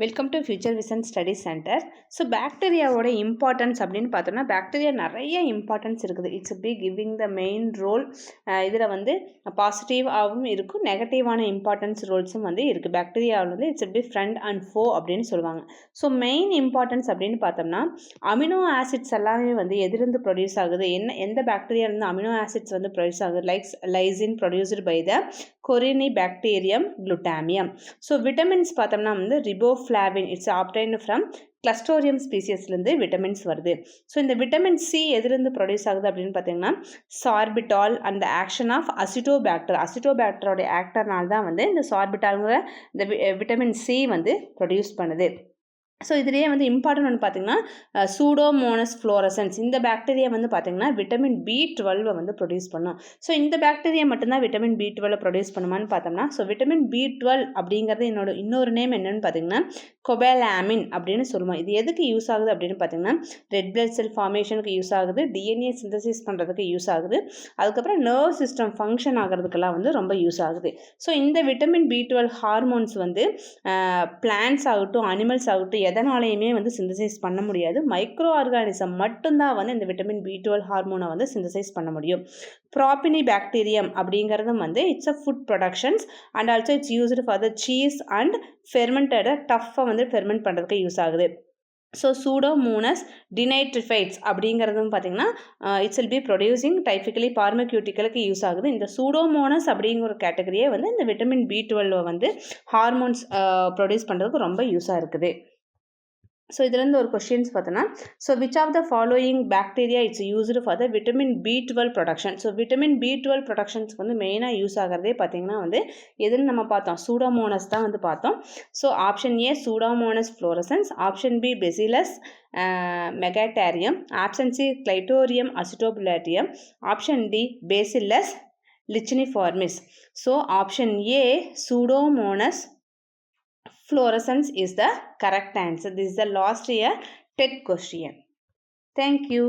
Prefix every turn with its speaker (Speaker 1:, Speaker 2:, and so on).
Speaker 1: Welcome to future vision study centre. So பாக்டீரியாவோட importance அப்படின்னு பார்த்தோம்னா பாக்டீரியா நிறைய இம்பார்ட்டன்ஸ் இருக்குது. It's be giving the main role. இதில் வந்து பாசிட்டிவாகவும் இருக்கும், நெகட்டிவான இம்பார்ட்டன்ஸ் ரோல்ஸும் வந்து இருக்குது. பாக்டீரியாவில் வந்து இட்ஸ் பி ஃப்ரெண்ட் அண்ட் ஃபோ அப்படின்னு சொல்லுவாங்க. ஸோ மெயின் இம்பார்ட்டன்ஸ் அப்படின்னு பார்த்தோம்னா அமினோ ஆசிட்ஸ் எல்லாமே வந்து எதிலிருந்து ப்ரொடியூஸ் ஆகுது, எந்த பாக்டீரியாவிலேருந்து அமினோ ஆசிட்ஸ் வந்து ப்ரொடியூஸ் ஆகுது, likes lysine produced by the corynebacterium glutamicum. So vitamins பார்த்தோம்னா வந்து riboflavin it's obtained from clostridium ஸ்பீசியஸ்லேருந்து விட்டமின்ஸ் வருது. ஸோ இந்த விட்டமின் சி எதிலிருந்து ப்ரொடியூஸ் ஆகுது அப்படின்னு பார்த்தீங்கன்னா சார்பிட்டால் அண்ட் ஆக்ஷன் ஆஃப் அசிட்டோபாக்டரோட ஆக்டர்னால தான் வந்து இந்த சார்பிட்டால்ங்கிற இந்த விட்டமின் சி வந்து ப்ரொடியூஸ் பண்ணுது. ஸோ இதுலேயே வந்து இம்பார்ட்டன்ட் ஒன்று பார்த்தீங்கன்னா சூடோமோனஸ் ஃப்ளோரசன்ஸ். இந்த பாக்டீரியா வந்து பார்த்தீங்கன்னா விட்டமின் B12 வந்து ப்ரொடியூஸ் பண்ணும். ஸோ இந்த பாக்டீரியா மட்டும்தான் விட்டமின் B12 ப்ரொடியூஸ் பண்ணுமான்னு பார்த்தோம்னா, ஸோ விட்டமின் B12 அப்படிங்கிறது இன்னொரு நேம் என்னன்னு பார்த்தீங்கன்னா கொபேலாமின் அப்படின்னு சொல்லுவோம். இது எதுக்கு யூஸ் ஆகுது அப்படின்னு பார்த்தீங்கன்னா ரெட் பிளட் செல் ஃபார்மேஷனுக்கு யூஸ் ஆகுது, DNA சிந்தசிஸ் பண்ணுறதுக்கு யூஸ் ஆகுது, அதுக்கப்புறம் நர்வ் சிஸ்டம் ஃபங்க்ஷன் ஆகிறதுக்கெல்லாம் வந்து ரொம்ப யூஸ் ஆகுது. ஸோ இந்த விட்டமின் B12 ஹார்மோன்ஸ் வந்து பிளான்ட்ஸ் ஆகட்டும் அனிமல்ஸ் ஆகட்டும் எதனாலையுமே வந்து சிந்தசைஸ் பண்ண முடியாது. மைக்ரோ ஆர்கானிசம் மட்டும்தான் வந்து இந்த விட்டமின் B12 ஹார்மோனை வந்து சிந்தசைஸ் பண்ண முடியும். ப்ராப்பினி பாக்டீரியம் அப்படிங்கிறதும் வந்து it's a food productions and also it's used for the cheese and ஃபெர்மெண்டடை டஃப்பாக வந்து ஃபெர்மெண்ட் பண்ணுறதுக்கு யூஸ் ஆகுது. ஸோ சூடோமோனஸ் டினைட்ரிஃபைட்ஸ் அப்படிங்கிறதும் பார்த்திங்கன்னா it's will be producing typically பார்மக்யூட்டிக்கலுக்கு யூஸ் ஆகுது. இந்த சூடோமோனஸ் அப்படிங்கிற ஒரு கேட்டகரியே வந்து இந்த விட்டமின் B12 வந்து ஹார்மோன்ஸ் ப்ரொடியூஸ் பண்ணுறதுக்கு ரொம்ப யூஸாக இருக்குது. ஸோ இதுலேருந்து ஒரு கொஸ்டின்ஸ் பார்த்தோன்னா so which of the following bacteria it's used for the vitamin B12 production. So vitamin B12 ப்ரொடக்ஷன்ஸ்க்கு வந்து மெயினாக யூஸ் ஆகிறதே பார்த்திங்கன்னா வந்து எதுன்னு நம்ம பார்த்தோம், சூடோமோனஸ் தான் வந்து பார்த்தோம். So option A pseudomonas fluorescens, option B bacillus megaterium, option C clostridium acetobutylicum, option D bacillus licheniformis. So option A Pseudomonas fluorescens is the correct answer. This is the last year TET question. Thank you.